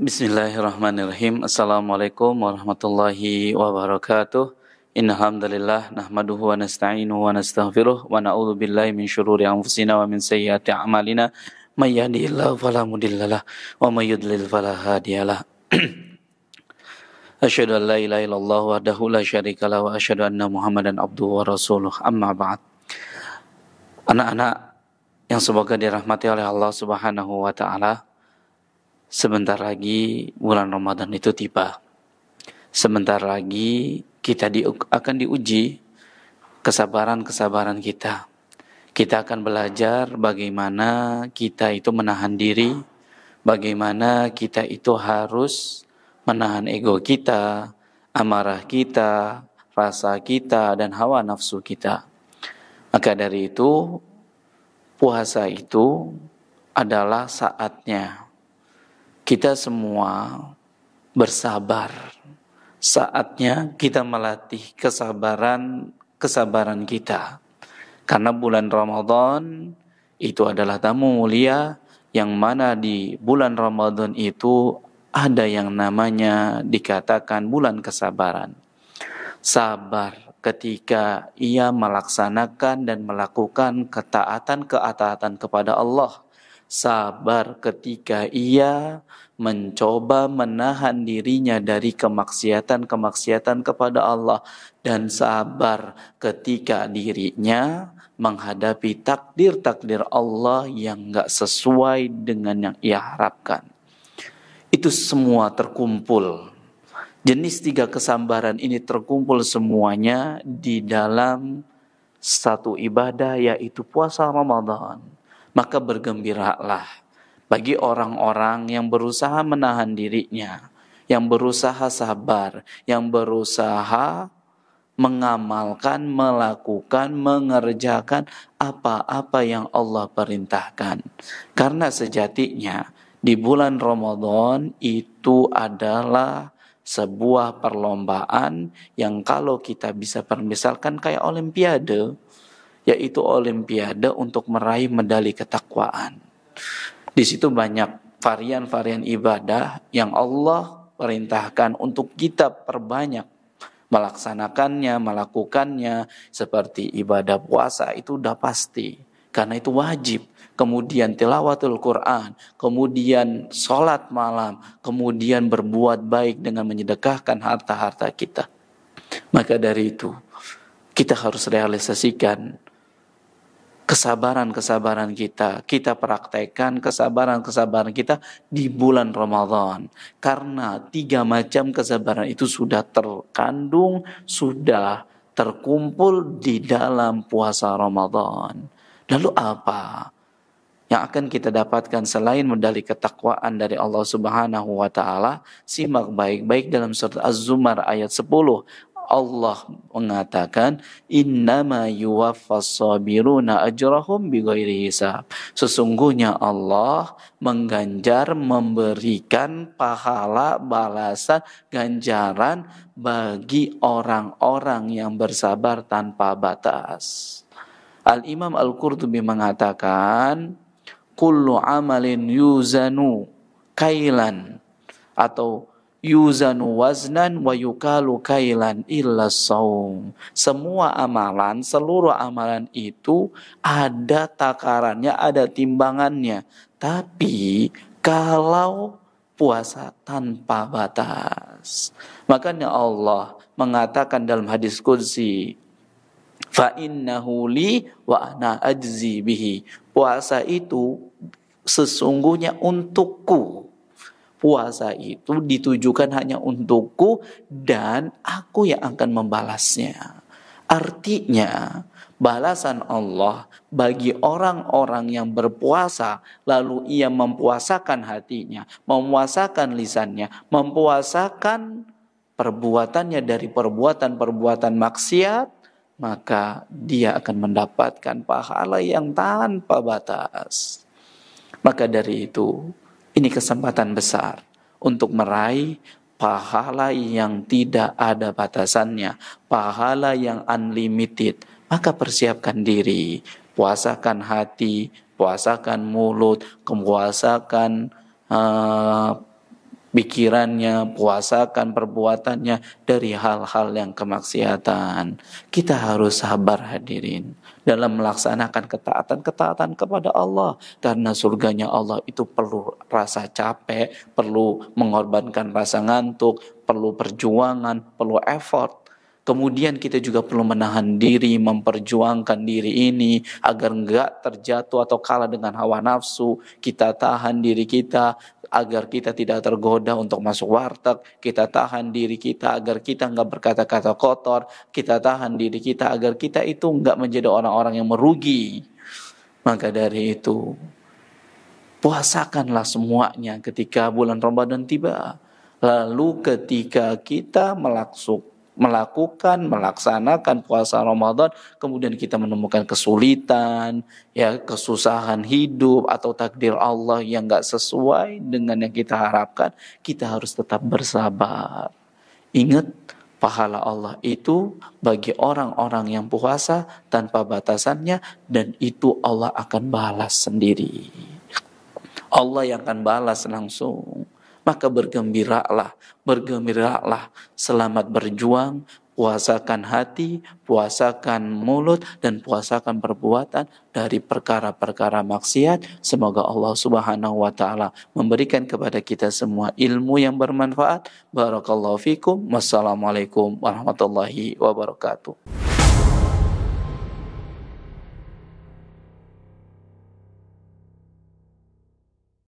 Bismillahirrahmanirrahim. Assalamualaikum warahmatullahi wabarakatuh. Innal hamdalillah nahmaduhu wa nasta'inuhu wa nastaghfiruh wa na'udzu billahi min syururi anfusina wa min sayyiati a'malina. May yahdihillahu fala mudhillalah wa may yudlil fala hadiyalah. Asyhadu an la ilaha illallah wahdahu la syarikalah wa asyhadu anna Muhammadan abduhu wa rasuluh. Amma ba'd. Anak-anak yang semoga dirahmati oleh Allah Subhanahu wa taala, sebentar lagi bulan Ramadan itu tiba. Sebentar lagi kita akan diuji kesabaran kita. Kita akan belajar bagaimana kita itu menahan diri, bagaimana kita itu harus menahan ego kita, amarah kita, rasa kita, dan hawa nafsu kita. Maka dari itu, puasa itu adalah saatnya kita semua bersabar. Saatnya kita melatih kesabaran kita. Karena bulan Ramadan itu adalah tamu mulia, yang mana di bulan Ramadan itu ada yang namanya dikatakan bulan kesabaran. Sabar ketika ia melaksanakan dan melakukan ketaatan kepada Allah. Sabar ketika ia mencoba menahan dirinya dari kemaksiatan kepada Allah, dan sabar ketika dirinya menghadapi takdir Allah yang gak sesuai dengan yang ia harapkan. Itu semua terkumpul. Jenis 3 kesabaran ini terkumpul semuanya di dalam satu ibadah, yaitu puasa Ramadan. Maka bergembiralah bagi orang-orang yang berusaha menahan dirinya, yang berusaha sabar, yang berusaha mengamalkan, melakukan, mengerjakan apa-apa yang Allah perintahkan. Karena sejatinya di bulan Ramadan itu adalah sebuah perlombaan yang kalau kita bisa permisalkan kayak olimpiade, yaitu olimpiade untuk meraih medali ketakwaan. Di situ banyak varian-varian ibadah yang Allah perintahkan untuk kita perbanyak melaksanakannya, melakukannya. Seperti ibadah puasa itu udah pasti, karena itu wajib. Kemudian tilawatul Quran, kemudian sholat malam, kemudian berbuat baik dengan menyedekahkan harta-harta kita. Maka dari itu, kita harus realisasikan kesabaran kita praktekkan kesabaran kita di bulan Ramadan. Karena 3 macam kesabaran itu sudah terkandung, sudah terkumpul di dalam puasa Ramadan. Lalu apa yang akan kita dapatkan selain medali ketakwaan dari Allah Subhanahu wa taala? Simak baik-baik dalam surat Az-Zumar ayat 10. Allah mengatakan, innama yuwaffas sabiruna ajrahum bighairi hisab. Sesungguhnya Allah mengganjar, memberikan pahala, balasan, ganjaran bagi orang-orang yang bersabar tanpa batas. Al-Imam Al-Qurtubi mengatakan, kullu amalin yuzanu kailan, atau yuzanu waznan wa yukalu kailan illa saum. Semua amalan, seluruh amalan itu ada takarannya, ada timbangannya. Tapi kalau puasa tanpa batas, makanya Allah mengatakan dalam hadis qudsi, fa innahu li wa ana ajzi bihi. Puasa itu sesungguhnya untukku. Puasa itu ditujukan hanya untukku dan aku yang akan membalasnya. Artinya, balasan Allah bagi orang-orang yang berpuasa lalu ia mempuasakan hatinya, mempuasakan lisannya, mempuasakan perbuatannya dari perbuatan-perbuatan maksiat, maka dia akan mendapatkan pahala yang tanpa batas. Maka dari itu, ini kesempatan besar untuk meraih pahala yang tidak ada batasannya, pahala yang unlimited. Maka persiapkan diri, puasakan hati, puasakan mulut, puasakan pikirannya, puasakan perbuatannya dari hal-hal yang kemaksiatan. Kita harus sabar hadirin dalam melaksanakan ketaatan kepada Allah, karena surganya Allah itu perlu rasa capek, perlu mengorbankan rasa ngantuk, perlu perjuangan, perlu effort. Kemudian kita juga perlu menahan diri, memperjuangkan diri ini agar enggak terjatuh atau kalah dengan hawa nafsu. Kita tahan diri kita agar kita tidak tergoda untuk masuk warteg. Kita tahan diri kita agar kita enggak berkata-kata kotor. Kita tahan diri kita agar kita itu enggak menjadi orang-orang yang merugi. Maka dari itu, puasakanlah semuanya ketika bulan Ramadan tiba. Lalu ketika kita melaksanakan puasa Ramadan, kemudian kita menemukan kesulitan, ya kesusahan hidup atau takdir Allah yang enggak sesuai dengan yang kita harapkan, kita harus tetap bersabar. Ingat, pahala Allah itu bagi orang-orang yang puasa tanpa batasannya, dan itu Allah akan balas sendiri. Allah yang akan balas langsung. Maka bergembiralah, selamat berjuang, puasakan hati, puasakan mulut, dan puasakan perbuatan dari perkara-perkara maksiat. Semoga Allah Subhanahu wa Ta'ala memberikan kepada kita semua ilmu yang bermanfaat. Barakallahu fikum. Wassalamualaikum warahmatullahi wabarakatuh.